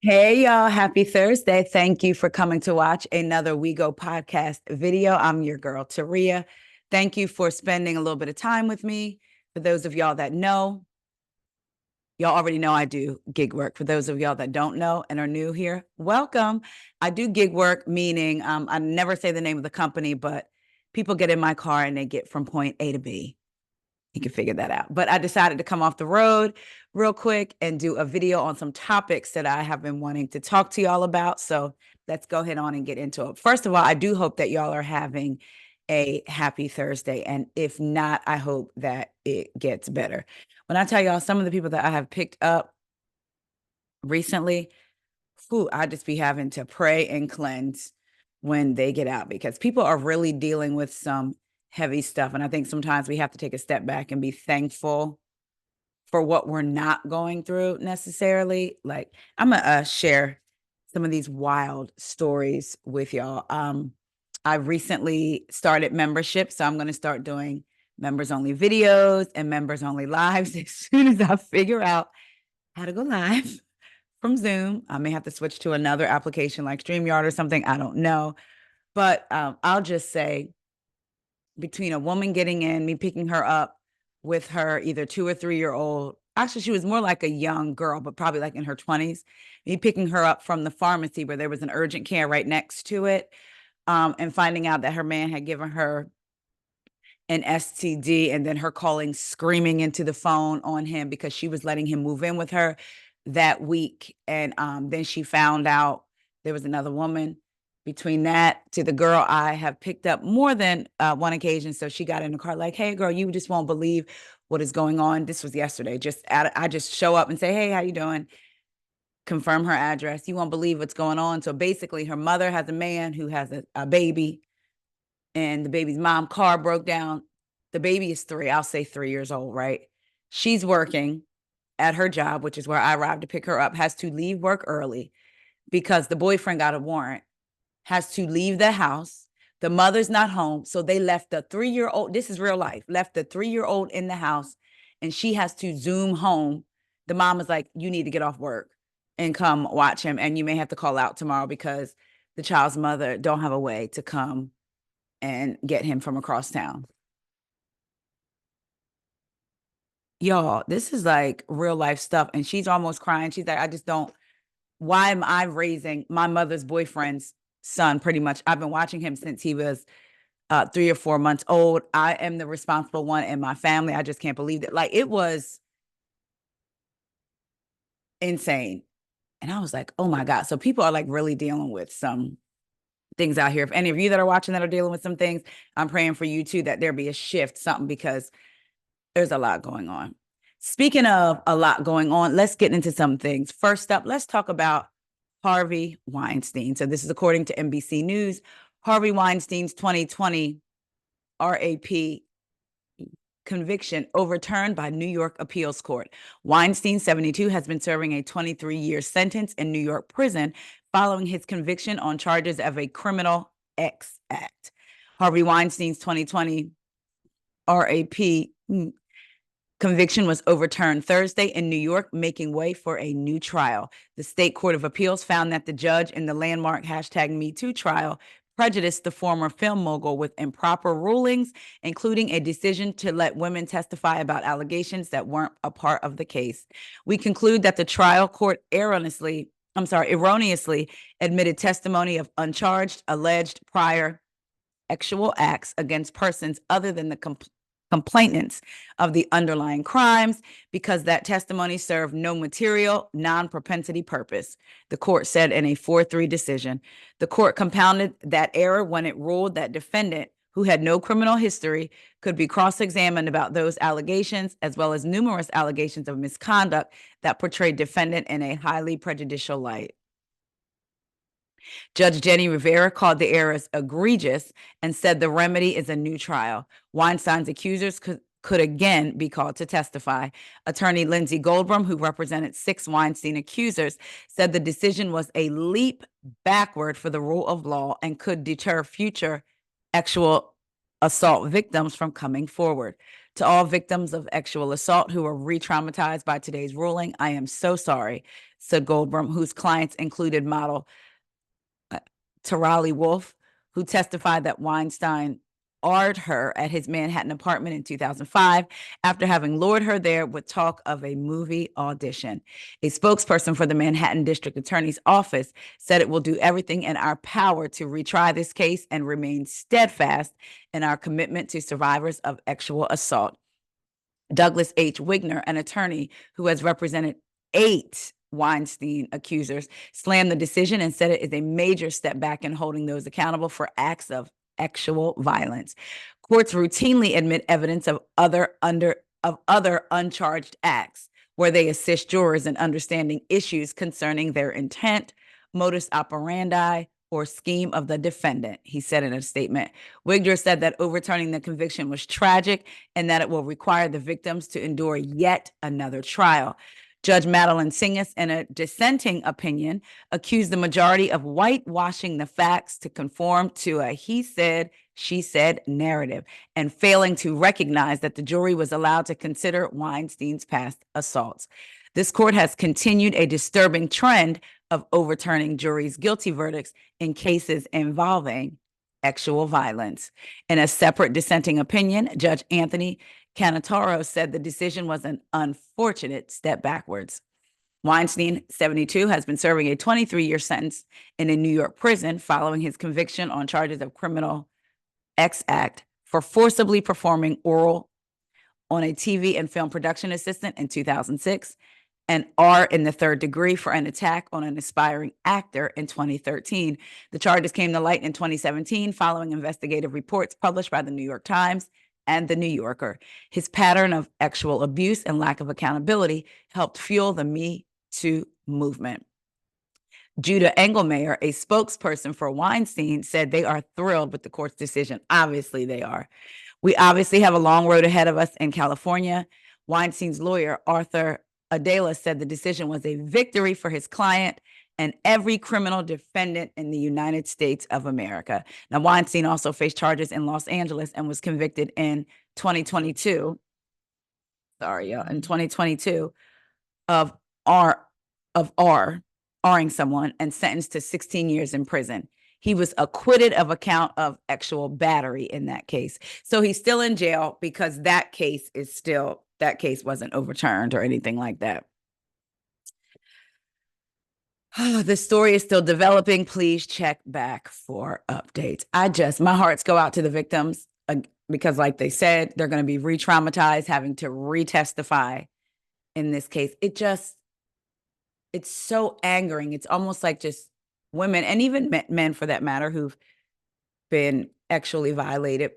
Hey y'all, happy Thursday. Thank you for coming to watch another WeGo podcast video. I'm your girl, Taria. Thank you for spending a little bit of time with me. For those of y'all that know, y'all already know I do gig work. For those of y'all that don't know and are new here, welcome. I do gig work, meaning I never say the name of the company, but people get in my car and they get from point A to B. You can figure that out. But I decided to come off the road real quick and do a video on some topics that I have been wanting to talk to y'all about. So let's go ahead on and get into it. First of all, I do hope that y'all are having a happy Thursday. And if not, I hope that it gets better. When I tell y'all some of the people that I have picked up recently, I just be having to pray and cleanse when they get out because people are really dealing with some heavy stuff. And I think sometimes we have to take a step back and be thankful for what we're not going through necessarily. Like, I'm gonna share some of these wild stories with y'all. I recently started membership, so I'm gonna start doing members only videos and members only lives as soon as I figure out how to go live from Zoom. I may have to switch to another application like StreamYard or something. I don't know. But I'll just say between a woman getting in, me picking her up with her either 2 or 3 year old. Actually, she was more like a young girl, but probably like in her 20s. Me picking her up from the pharmacy where there was an urgent care right next to it, and finding out that her man had given her an STD, and then her calling, screaming into the phone on him because she was letting him move in with her that week. And then she found out there was another woman. Between that to the girl, I have picked up more than one occasion. So she got in the car like, "Hey, girl, you just won't believe what is going on." This was yesterday. I just show up and say, "Hey, how you doing?" Confirm her address. You won't believe what's going on. So basically, her mother has a man who has a baby, and the baby's mom car broke down. The baby is 3, I'll say 3 years old, right? She's working at her job, which is where I arrived to pick her up, has to leave work early because the boyfriend got a warrant, has to leave the house. The mother's not home. So they left the 3 year old, this is real life, left the 3 year old in the house, and she has to Zoom home. The mom is like, "You need to get off work and come watch him. And you may have to call out tomorrow because the child's mother don't have a way to come and get him from across town." Y'all, this is like real life stuff. And she's almost crying. She's like, "I just don't, why am I raising my mother's boyfriend's son?" Pretty much. I've been watching him since he was 3 or 4 months old. I am the responsible one in my family. I just can't believe it. Like, it was insane. And I was like, oh my God. So people are like really dealing with some things out here. If any of you that are watching that are dealing with some things, I'm praying for you too, that there be a shift, something, because there's a lot going on. Speaking of a lot going on, let's get into some things. First up, let's talk about Harvey Weinstein. So this is according to NBC News. Harvey Weinstein's 2020 RAP conviction overturned by New York appeals court. Weinstein, 72, has been serving a 23-year sentence in New York prison following his conviction on charges of a criminal X act. Harvey Weinstein's 2020 RAP conviction was overturned Thursday in New York, making way for a new trial. The state court of appeals found that the judge in the landmark #MeToo trial prejudiced the former film mogul with improper rulings, including a decision to let women testify about allegations that weren't a part of the case. We conclude that the trial court erroneously admitted testimony of uncharged, alleged prior sexual acts against persons other than the complainants of the underlying crimes because that testimony served no material, non-propensity purpose, the court said in a 4-3 decision. The court compounded that error when it ruled that defendant, who had no criminal history, could be cross-examined about those allegations, as well as numerous allegations of misconduct that portrayed defendant in a highly prejudicial light. Judge Jenny Rivera called the errors egregious and said the remedy is a new trial. Weinstein's accusers could again be called to testify. Attorney Lindsay Goldberg, who represented 6 Weinstein accusers, said the decision was a leap backward for the rule of law and could deter future sexual assault victims from coming forward. To all victims of sexual assault who are re-traumatized by today's ruling, I am so sorry, said Goldberg, whose clients included model Tarali Wolf, who testified that Weinstein R''d her at his Manhattan apartment in 2005 after having lured her there with talk of a movie audition. A spokesperson for the Manhattan District Attorney's Office said it will do everything in our power to retry this case and remain steadfast in our commitment to survivors of sexual assault. Douglas H. Wigner, an attorney who has represented 8 Weinstein accusers, slammed the decision and said it is a major step back in holding those accountable for acts of sexual violence. Courts routinely admit evidence of other uncharged acts where they assist jurors in understanding issues concerning their intent, modus operandi, or scheme of the defendant, he said in a statement. Wigner said that overturning the conviction was tragic and that it will require the victims to endure yet another trial. Judge Madeline Singas, in a dissenting opinion, accused the majority of whitewashing the facts to conform to a he said, she said narrative and failing to recognize that the jury was allowed to consider Weinstein's past assaults. This court has continued a disturbing trend of overturning juries' guilty verdicts in cases involving sexual violence. In a separate dissenting opinion, Judge Anthony Canataro said the decision was an unfortunate step backwards. Weinstein, 72, has been serving a 23-year sentence in a New York prison following his conviction on charges of Criminal X Act for forcibly performing oral on a TV and film production assistant in 2006, and R in the third degree for an attack on an aspiring actor in 2013. The charges came to light in 2017 following investigative reports published by the New York Times and the New Yorker. His pattern of sexual abuse and lack of accountability helped fuel the Me Too movement. Judah Engelmayer, a spokesperson for Weinstein, said they are thrilled with the court's decision. Obviously, they are. We obviously have a long road ahead of us in California. Weinstein's lawyer, Arthur Adela, said the decision was a victory for his client and every criminal defendant in the United States of America. Now, Weinstein also faced charges in Los Angeles and was convicted in 2022. In 2022 of R-ing someone and sentenced to 16 years in prison. He was acquitted of a count of sexual battery in that case. So he's still in jail because that case wasn't overturned or anything like that. The story is still developing. Please check back for updates. My hearts go out to the victims because, like they said, they're going to be re-traumatized, having to re-testify in this case. It's so angering. It's almost like just women and even men for that matter who've been sexually violated.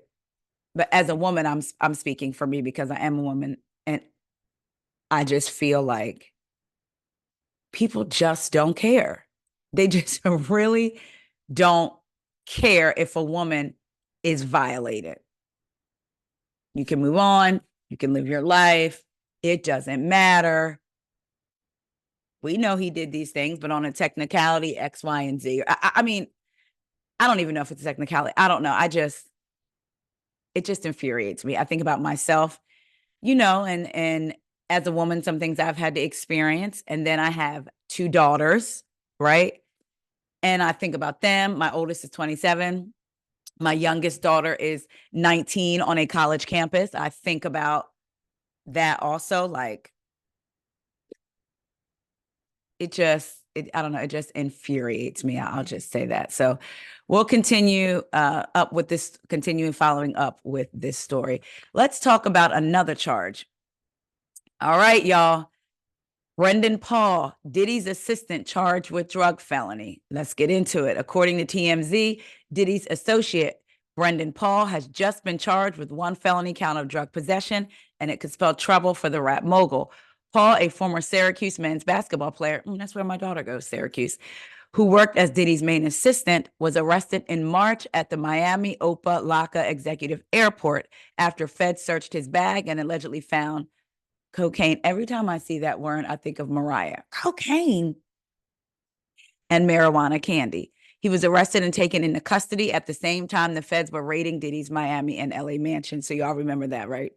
But as a woman, I'm speaking for me because I am a woman, and I just feel like people just don't care. They just really don't care if a woman is violated. You can move on. You can live your life. It doesn't matter. We know he did these things, but on a technicality, X, Y, and Z. I mean, I don't even know if it's a technicality. I don't know. It just infuriates me. I think about myself, and as a woman, some things I've had to experience. And then I have 2 daughters, right? And I think about them. My oldest is 27. My youngest daughter is 19 on a college campus. I think about that also. Like, I don't know, it just infuriates me. I'll just say that. So we'll continue following up with this story. Let's talk about another charge. All right, y'all. Brendan Paul, Diddy's assistant, charged with drug felony. Let's get into it. According to TMZ, Diddy's associate, Brendan Paul, has just been charged with 1 felony count of drug possession, and it could spell trouble for the rap mogul. Paul, a former Syracuse men's basketball player, that's where my daughter goes, Syracuse, who worked as Diddy's main assistant, was arrested in March at the Miami Opa-locka Executive Airport after feds searched his bag and allegedly found cocaine. Every time I see that word, I think of Mariah. Cocaine. And marijuana candy. He was arrested and taken into custody at the same time the feds were raiding Diddy's Miami and LA mansion. So y'all remember that, right?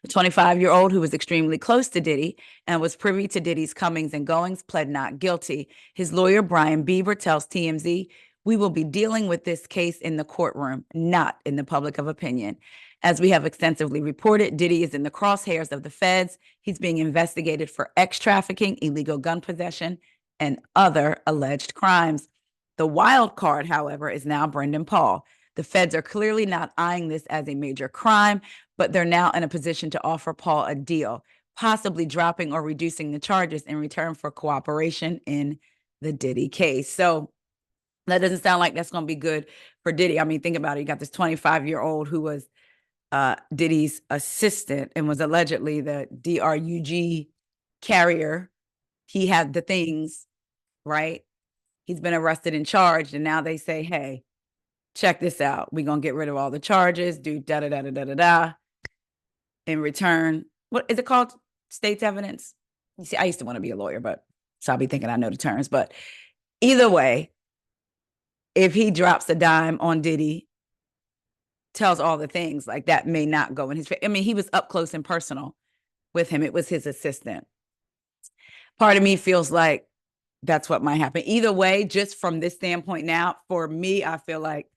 The 25-year-old, who was extremely close to Diddy and was privy to Diddy's comings and goings, pled not guilty. His lawyer, Brian Bieber, tells TMZ, "We will be dealing with this case in the courtroom, not in the public of opinion. As we have extensively reported, Diddy is in the crosshairs of the feds. He's being investigated for trafficking, illegal gun possession, and other alleged crimes. The wild card, however, is now Brendan Paul. The feds are clearly not eyeing this as a major crime, but they're now in a position to offer Paul a deal, possibly dropping or reducing the charges in return for cooperation in the Diddy case." So that doesn't sound like that's going to be good for Diddy. I mean, think about it. You got this 25-year-old who was Diddy's assistant and was allegedly the DRUG carrier. He had the things, right? He's been arrested and charged, and now they say, hey, check this out. We're going to get rid of all the charges, do da-da-da-da-da-da-da. In return, what is it called? State's evidence. You see, I used to want to be a lawyer, but so I'll be thinking I know the terms. But either way, if he drops a dime on Diddy, tells all the things, like that may not go in his favor. I mean, he was up close and personal with him. It was his assistant. Part of me feels like that's what might happen. Either way, just from this standpoint now, for me, I feel like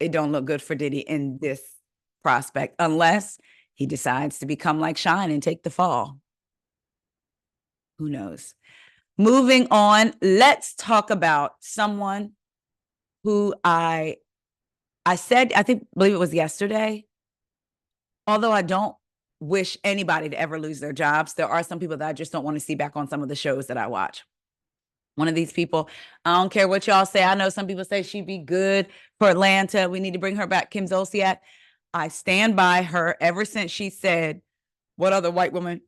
it don't look good for Diddy in this prospect, unless he decides to become like Shine and take the fall. Who knows? Moving on, let's talk about someone who I said, believe it was yesterday, although I don't wish anybody to ever lose their jobs, there are some people that I just don't want to see back on some of the shows that I watch. One of these people, I don't care what y'all say. I know some people say she'd be good for Atlanta. We need to bring her back, Kim Zolciak. I stand by her ever since she said, what other white woman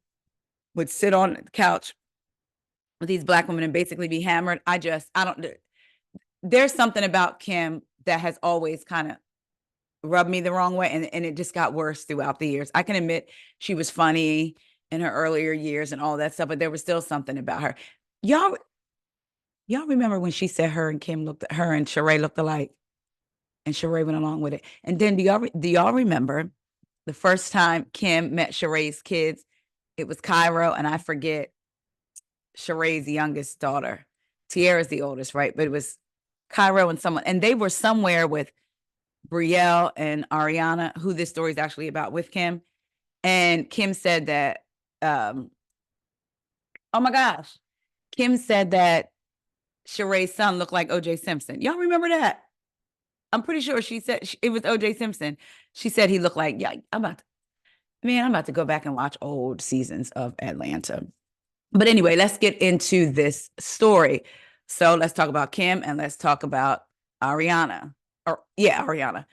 would sit on the couch with these black women and basically be hammered. There's something about Kim that has always kind of rubbed me the wrong way. And it just got worse throughout the years. I can admit she was funny in her earlier years and all that stuff, but there was still something about her. Y'all remember when she said her and Sheree looked alike, and Sheree went along with it. And then do y'all remember the first time Kim met Sheree's kids? It was Cairo, and I forget Sheree's youngest daughter. Tiara's the oldest, right? But it was Cairo and someone, and they were somewhere with Brielle and Ariana, who this story is actually about, with Kim. And Kim said that, oh my gosh, Kim said that Sheree's son looked like O.J. Simpson. Y'all remember that? I'm pretty sure she said it was O.J. Simpson. She said he looked like, yeah, I'm about to go back and watch old seasons of Atlanta. But anyway, let's get into this story. So let's talk about Kim and let's talk about Ariana. Ariana.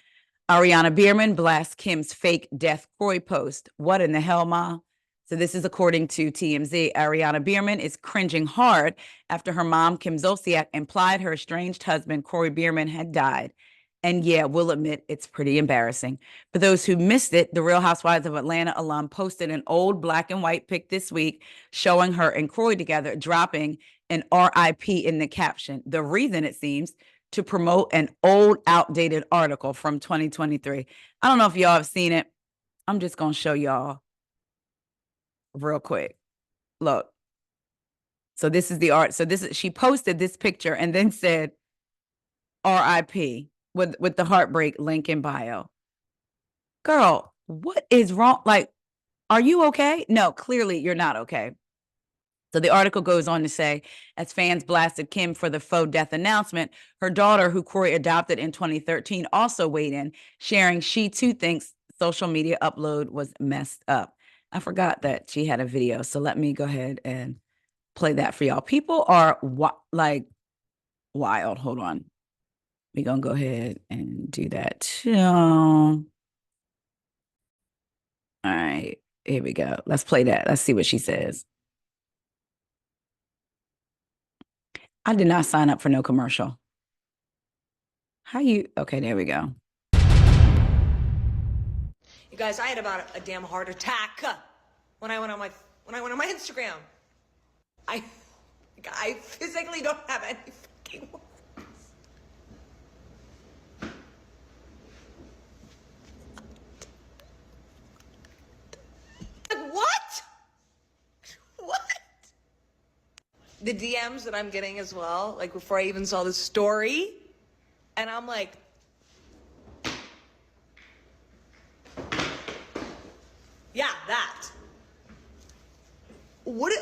Ariana Bierman blasts Kim's fake death Corey post. What in the hell, Ma? So this is according to TMZ. Ariana Bierman is cringing hard after her mom, Kim Zolciak, implied her estranged husband, Corey Bierman, had died. And yeah, we'll admit it's pretty embarrassing. For those who missed it, the Real Housewives of Atlanta alum posted an old black and white pic this week showing her and Corey together, dropping an RIP in the caption. The reason, it seems, to promote an old, outdated article from 2023. I don't know if y'all have seen it. I'm just going to show y'all real quick. Look. So this is the art. So she posted this picture and then said RIP with the heartbreak link in bio. Girl, what is wrong? Like, are you okay? No, clearly you're not okay. So the article goes on to say, as fans blasted Kim for the faux death announcement, her daughter, who Corey adopted in 2013, also weighed in, sharing she too thinks social media upload was messed up. I forgot that she had a video, so let me go ahead and play that for y'all. People are like wild. Hold on. We're going to go ahead and do that too. All right, here we go. Let's play that. Let's see what she says. I did not sign up for no commercial. Okay, there we go. You guys, I had about a damn heart attack when I went on my Instagram. I physically don't have any fucking words. the DMs that I'm getting as well, like before I even saw the story, and I'm like, yeah, that. What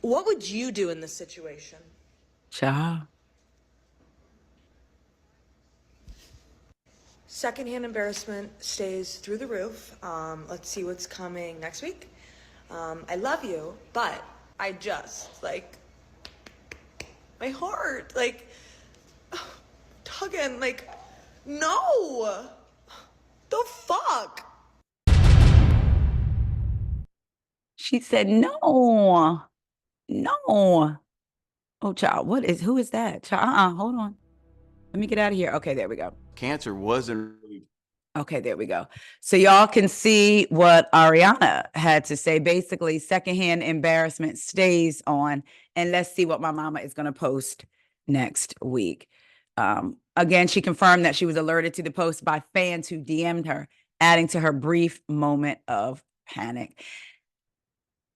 would you do in this situation? Child. Secondhand embarrassment stays through the roof. Let's see what's coming next week. I love you, but I just, like, my heart, like, tugging, like, no. The fuck? She said, no, no. Oh, child, who is that? Child, hold on. Let me get out of here. Okay, there we go. Cancer wasn't really. Okay, there we go. So y'all can see what Ariana had to say. Basically, secondhand embarrassment stays on. And let's see what my mama is going to post next week. Again, she confirmed that she was alerted to the post by fans who DM'd her, adding to her brief moment of panic.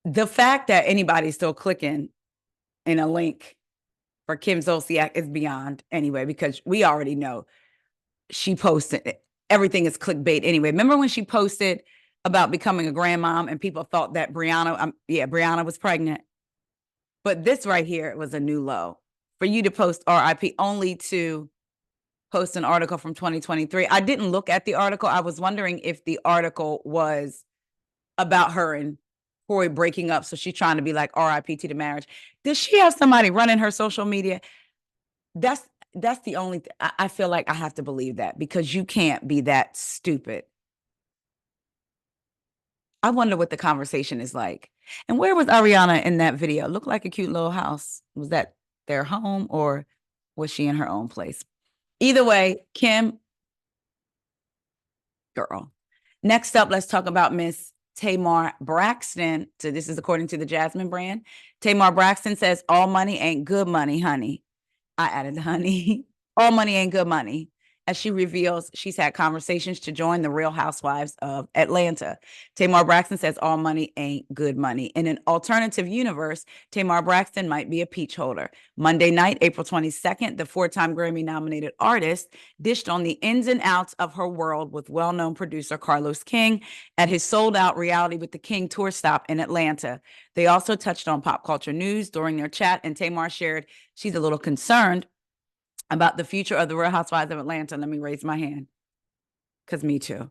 The fact that anybody's still clicking in a link for Kim Zolciak is beyond anyway, because we already know she posted it. Everything is clickbait anyway. Remember when she posted about becoming a grandmom and people thought that Brianna was pregnant? But this right here was a new low. For you to post RIP only to post an article from 2023. I didn't look at the article. I was wondering if the article was about her and Corey breaking up. So she's trying to be like RIP to the marriage. Does she have somebody running her social media? That's the only I feel like I have to believe that, because you can't be that stupid. I wonder what the conversation is like. And where was Ariana in that video? It looked like a cute little house. Was that their home, or was she in her own place? Either way, Kim, girl. Next up, let's talk about Miss Tamar Braxton. So this is according to the Jasmine brand. Tamar Braxton says, all money ain't good money, honey. I added honey. All money ain't good money. As she reveals, she's had conversations to join the Real Housewives of Atlanta. Tamar Braxton says all money ain't good money. In an alternative universe, Tamar Braxton might be a peach holder. Monday night, April 22nd, the four-time Grammy-nominated artist dished on the ins and outs of her world with well-known producer Carlos King at his sold-out Reality with the King tour stop in Atlanta. They also touched on pop culture news during their chat, and Tamar shared she's a little concerned about the future of the Real Housewives of Atlanta. Let me raise my hand, because me too.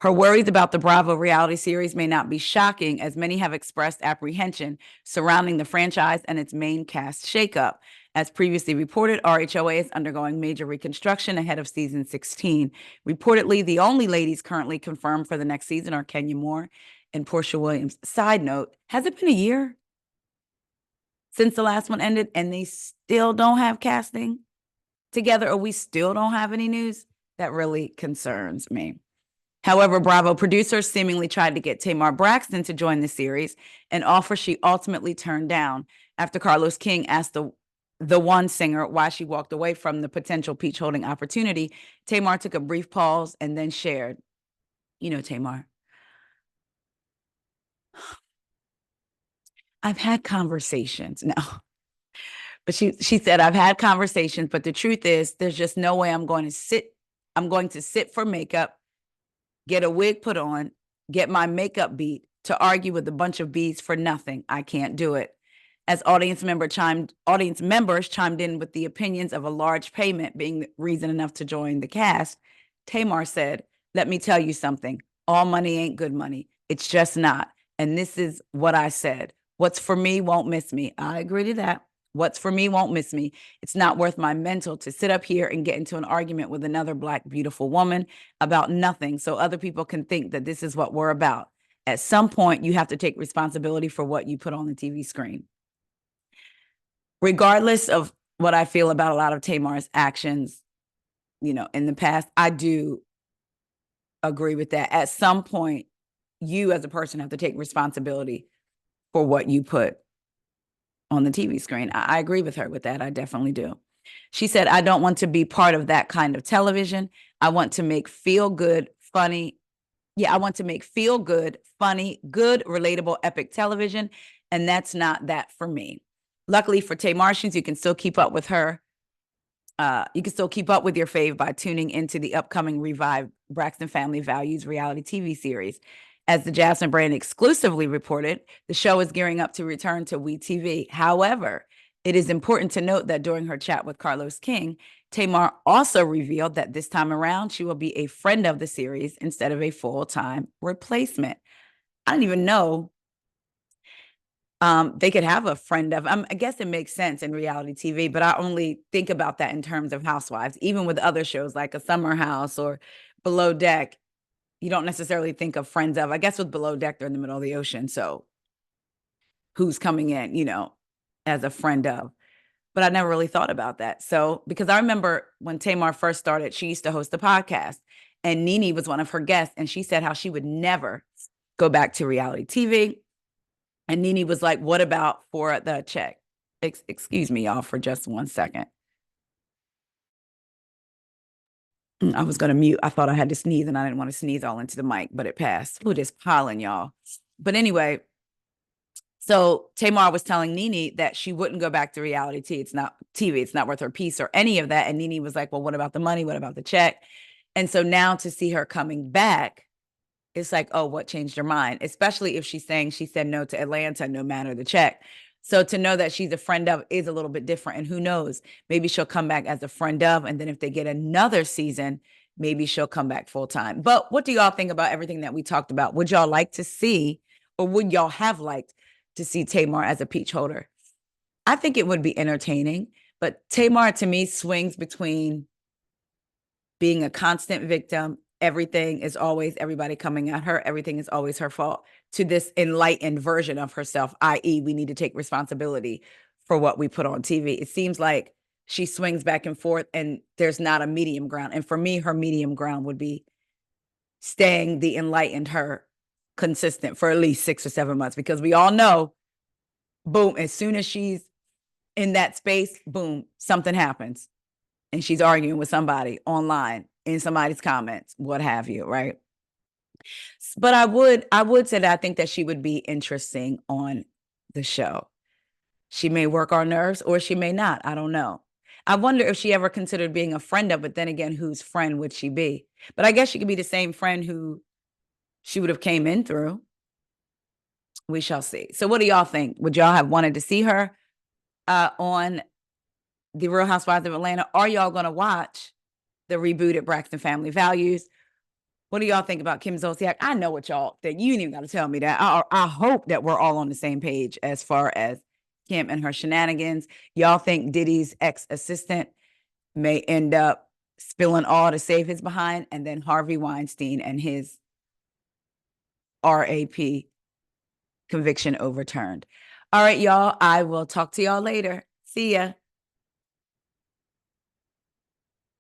Her worries about the Bravo reality series may not be shocking, as many have expressed apprehension surrounding the franchise and its main cast shakeup. As previously reported, RHOA is undergoing major reconstruction ahead of season 16. Reportedly, the only ladies currently confirmed for the next season are Kenya Moore and Portia Williams. Side note, has it been a year since the last one ended and they still don't have casting together, or we still don't have any news? That really concerns me. However, Bravo producers seemingly tried to get Tamar Braxton to join the series, an offer she ultimately turned down after Carlos King asked the one singer why she walked away from the potential peach holding opportunity. Tamar took a brief pause and then shared, Tamar, I've had conversations now. But she said, I've had conversations, but the truth is there's just no way I'm going to sit for makeup, get a wig put on, get my makeup beat to argue with a bunch of bees for nothing. I can't do it. As audience members chimed in with the opinions of a large payment being reason enough to join the cast, Tamar said, let me tell you something. All money ain't good money. It's just not. And this is what I said. What's for me won't miss me. I agree to that. What's for me won't miss me. It's not worth my mental to sit up here and get into an argument with another Black, beautiful woman about nothing so other people can think that this is what we're about. At some point, you have to take responsibility for what you put on the TV screen. Regardless of what I feel about a lot of Tamar's actions, in the past, I do agree with that. At some point, you as a person have to take responsibility for what you put on the TV screen. I agree with her with that. I definitely do. She said, I don't want to be part of that kind of television. I want to make feel good, funny. Yeah, I want to make feel good, funny, good, relatable, epic television. And that's not that for me. Luckily for Tamartians, you can still keep up with her. You can still keep up with your fave by tuning into the upcoming revived Braxton Family Values reality TV series. As the Jasmine brand exclusively reported, the show is gearing up to return to WeTV. However, it is important to note that during her chat with Carlos King, Tamar also revealed that this time around, she will be a friend of the series instead of a full-time replacement. I don't even know they could have a friend of, I guess it makes sense in reality TV, but I only think about that in terms of housewives. Even with other shows like a Summer House or Below Deck, you don't necessarily think of friends of. I guess with Below Deck, they're in the middle of the ocean. So who's coming in, as a friend of? But I never really thought about that. So, because I remember when Tamar first started, she used to host a podcast, and Nene was one of her guests, and she said how she would never go back to reality TV. And Nene was like, what about for the check? Excuse me, y'all, for just 1 second. I was going to mute. I thought I had to sneeze, and I didn't want to sneeze all into the mic, but it passed. Ooh, this pollen, y'all. But anyway, so Tamar was telling Nene that she wouldn't go back to reality TV. It's not TV. It's not worth her peace or any of that. And Nene was like, well, what about the money? What about the check? And so now to see her coming back, it's like, oh, what changed her mind? Especially if she's saying she said no to Atlanta, no matter the check. So to know that she's a friend of is a little bit different. And who knows, maybe she'll come back as a friend of. And then if they get another season, maybe she'll come back full time. But what do y'all think about everything that we talked about? Would y'all like to see, or would y'all have liked to see Tamar as a peach holder? I think it would be entertaining, but Tamar to me swings between being a constant victim. Everything is always everybody coming at her. Everything is always her fault, to this enlightened version of herself, i.e., we need to take responsibility for what we put on TV. It seems like she swings back and forth, and there's not a medium ground. And for me, her medium ground would be staying the enlightened her consistent for at least 6 or 7 months, because we all know, boom, as soon as she's in that space, boom, something happens. And she's arguing with somebody online, in somebody's comments, what have you, right? But I would say that I think that she would be interesting on the show. She may work our nerves, or she may not. I don't know. I wonder if she ever considered being a friend of, but then again, whose friend would she be? But I guess she could be the same friend who she would have came in through. We shall see. So what do y'all think? Would y'all have wanted to see her on The Real Housewives of Atlanta? Are y'all going to watch the rebooted Braxton Family Values? What do y'all think about Kim Zolciak? I know what y'all think. You ain't even got to tell me that. I hope that we're all on the same page as far as Kim and her shenanigans. Y'all think Diddy's ex-assistant may end up spilling all to save his behind, and then Harvey Weinstein and his RAP conviction overturned. All right, y'all. I will talk to y'all later. See ya.